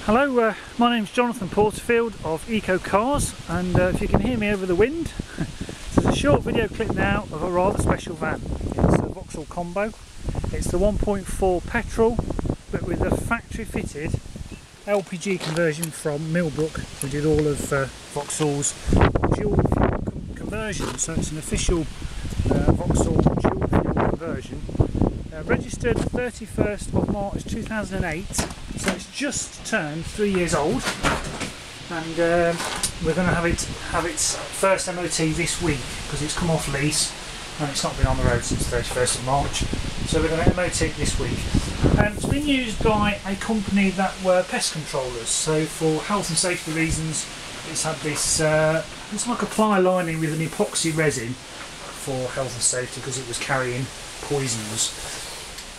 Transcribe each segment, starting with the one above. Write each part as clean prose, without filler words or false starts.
Hello, my name's Jonathan Porterfield of Eco Cars, and if you can hear me over the wind, this is a short video clip now of a rather special van. It's a Vauxhall Combo. It's the 1.4 petrol, but with a factory fitted LPG conversion from Millbrook, who did all of Vauxhall's dual fuel conversion. So it's an official Vauxhall dual fuel conversion. Registered 31st of March 2008, so it's just turned 3 years old, and we're going to have its first MOT this week because it's come off lease and it's not been on the road since 31st of March. So we're going to MOT it this week. It's been used by a company that were pest controllers, so for health and safety reasons it's had this, it's like a ply lining with an epoxy resin for health and safety because it was carrying poisons.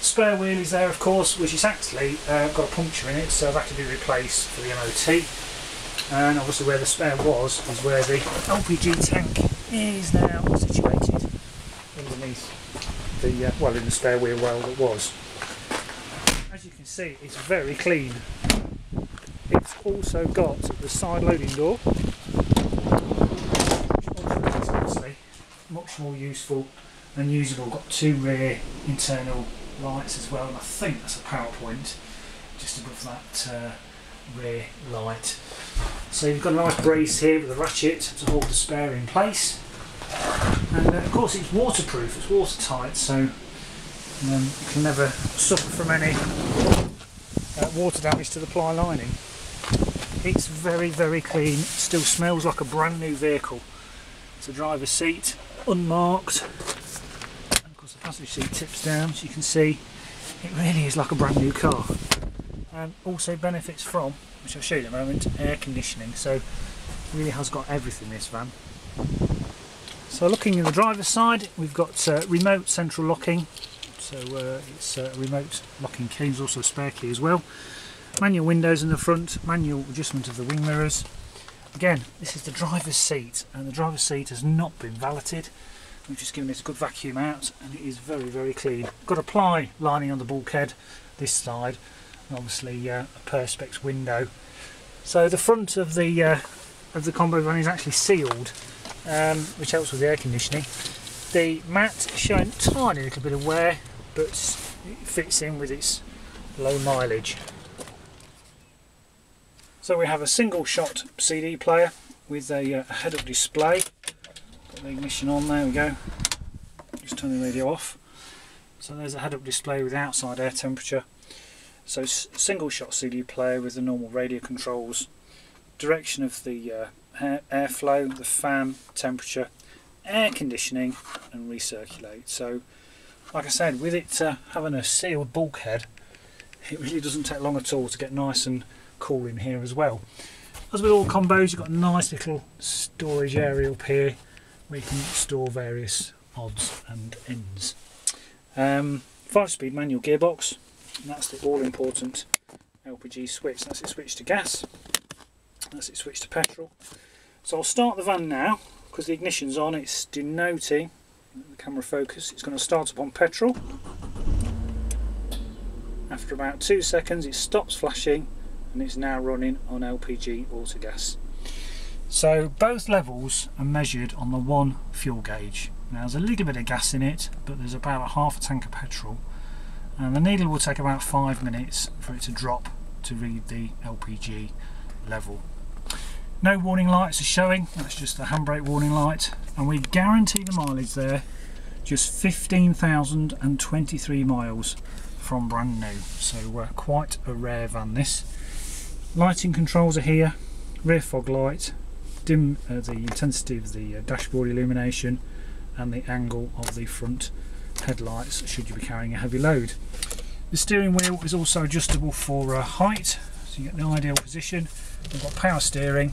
Spare wheel is there, of course, which is actually got a puncture in it, so I've had to be replaced for the MOT. And obviously where the spare was is where the LPG tank is now situated, underneath the, well, in the spare wheel well that was. As you can see, it's very clean. It's also got the side loading door, which also makes it much more useful and usable. Got two rear internal lights as well, and I think that's a power point just above that rear light. So you've got a nice brace here with a ratchet to hold the spare in place, and of course it's waterproof, it's watertight, so you can never suffer from any water damage to the ply lining. It's very, very clean. It still smells like a brand new vehicle. It's a driver's seat, unmarked. The passenger seat tips down, so you can see it really is like a brand new car, and also benefits from, which I'll show you in a moment, air conditioning. So it really has got everything, this van. So looking at the driver's side, we've got remote central locking, so it's a remote locking key. There's also a spare key as well. Manual windows in the front, manual adjustment of the wing mirrors. Again, this is the driver's seat, and the driver's seat has not been valeted. We've just given it a good vacuum out, and it is very, very clean. Got a ply lining on the bulkhead this side, and obviously a perspex window. So the front of the combo van is actually sealed, which helps with the air conditioning. The mat is showing a tiny little bit of wear, but it fits in with its low mileage. So we have a single shot CD player with a head-up display. Got the ignition on, there we go. Just turn the radio off. So there's a head-up display with outside air temperature. So single shot CD player with the normal radio controls, direction of the airflow, the fan, temperature, air conditioning and recirculate. So like I said, with it having a sealed bulkhead, it really doesn't take long at all to get nice and cool in here as well. As with all combos, you've got a nice little storage area up here where you can store various odds and ends. 5-speed manual gearbox, and that's the all important LPG switch. That's it switch to gas, that's it switch to petrol. So I'll start the van now because the ignition's on. It's denoting the camera focus. It's going to start up on petrol. After about 2 seconds it stops flashing and it's now running on LPG auto gas. So both levels are measured on the one fuel gauge. Now there's a little bit of gas in it, but there's about a half a tank of petrol, and the needle will take about 5 minutes for it to drop to read the LPG level. No warning lights are showing, that's just the handbrake warning light, and we guarantee the mileage there, just 15,023 miles from brand new. So quite a rare van this. Lighting controls are here, rear fog light, dim the intensity of the dashboard illumination and the angle of the front headlights should you be carrying a heavy load. The steering wheel is also adjustable for height, so you get the ideal position. We've got power steering,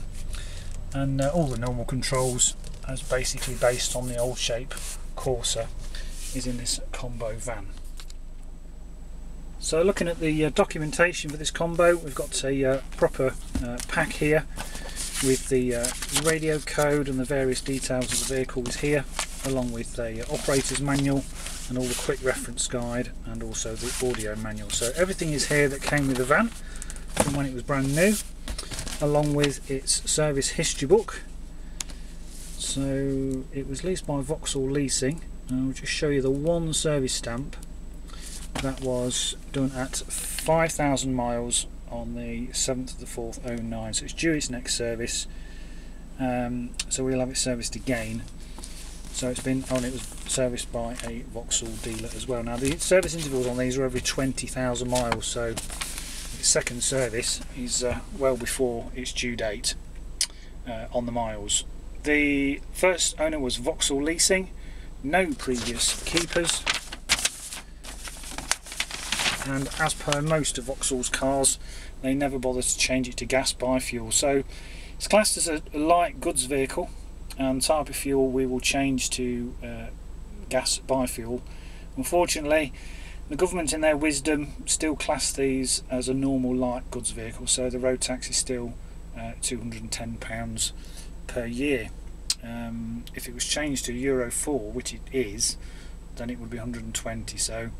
and all the normal controls, as basically based on the old shape Corsa, is in this combo van. So looking at the documentation for this combo, we've got a proper pack here with the radio code and the various details of the vehicle is here, along with the operator's manual and all the quick reference guide and also the audio manual. So everything is here that came with the van. from when it was brand new, along with its service history book. So it was leased by Vauxhall Leasing. I'll just show you the one service stamp that was done at 5,000 miles on the 7th of the 4th 09, so it's due its next service, so we'll have it serviced again. So it's been on, it was serviced by a Vauxhall dealer as well. Now the service intervals on these are every 20,000 miles, so its second service is well before its due date on the miles. The first owner was Vauxhall Leasing, no previous keepers, and as per most of Vauxhall's cars, they never bothered to change it to gas biofuel. So it's classed as a light goods vehicle, and type of fuel we will change to gas biofuel. Unfortunately, the government in their wisdom still class these as a normal light goods vehicle, so the road tax is still £210 per year. If it was changed to Euro 4, which it is, then it would be 120. So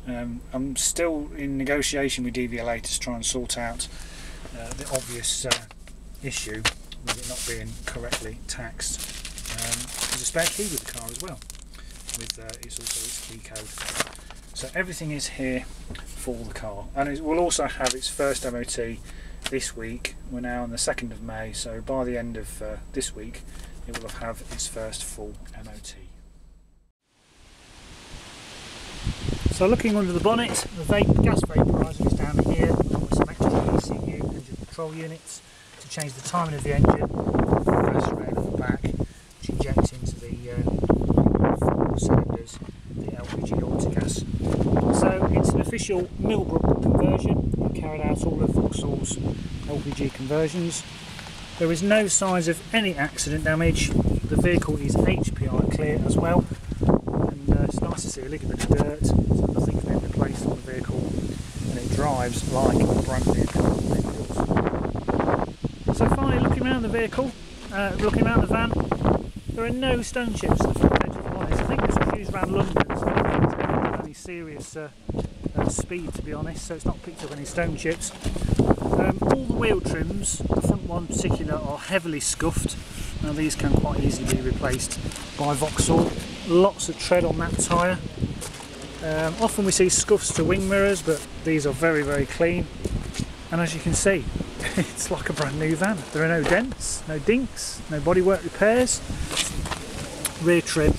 I'm still in negotiation with DVLA to try and sort out the obvious issue with it not being correctly taxed. There's a spare key with the car as well, with it's also its key code. So everything is here for the car, and it will also have its first MOT this week. We're now on the 2nd of May, so by the end of this week it will have its first full MOT. So looking under the bonnet, the gas vaporizer is down here, along with some extra ECU engine control units to change the timing of the engine, the gas rail at the back, which injects into the 4 cylinders, the LPG autogas. So it's an official Millbrook conversion. I carried out all of Vauxhall's LPG conversions. There is no signs of any accident damage. The vehicle is HPI clear as well, and it's nice to see a little bit of dirt, so nothing's been replaced on the vehicle, and it drives like a brand new car. So finally, looking around the vehicle, looking around the van, there are no stone chips at the front edge of the bonnet. I think this was used around London, so I don't think it's going to have any serious speed, to be honest, so it's not picked up any stone chips. All the wheel trims, the front one in particular, are heavily scuffed. Now these can quite easily be replaced by Vauxhall. Lots of tread on that tyre. Often we see scuffs to wing mirrors, but these are very, very clean. And as you can see, it's like a brand new van. There are no dents, no dinks, no bodywork repairs. Rear trim,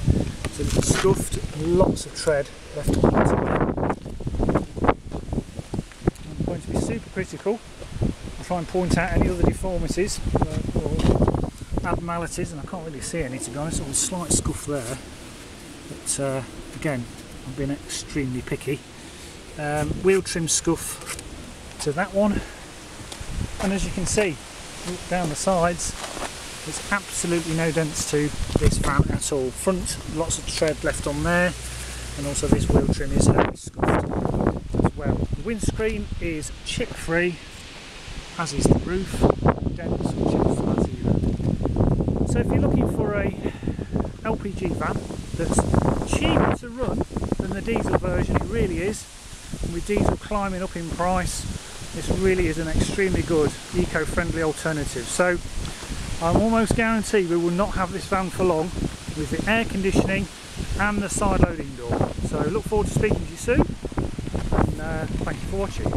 so it's scuffed, lots of tread left on the tyre. I'm going to be super critical. I'll try and point out any other deformities or abnormalities, and I can't really see any, to be honest. There's a slight scuff there, but again, I'm being extremely picky. Wheel trim scuff to that one, and as you can see, look down the sides, there's absolutely no dents to this van at all. Front, lots of tread left on there, and also this wheel trim is heavily scuffed as well. The windscreen is chip free, as is the roof. Dents or chips flat either. So if you're looking for a LPG van that's cheaper to run than the diesel version, it really is, and with diesel climbing up in price, this really is an extremely good eco-friendly alternative. So I'm almost guaranteed we will not have this van for long, with the air conditioning and the side loading door. So look forward to speaking to you soon, and thank you for watching.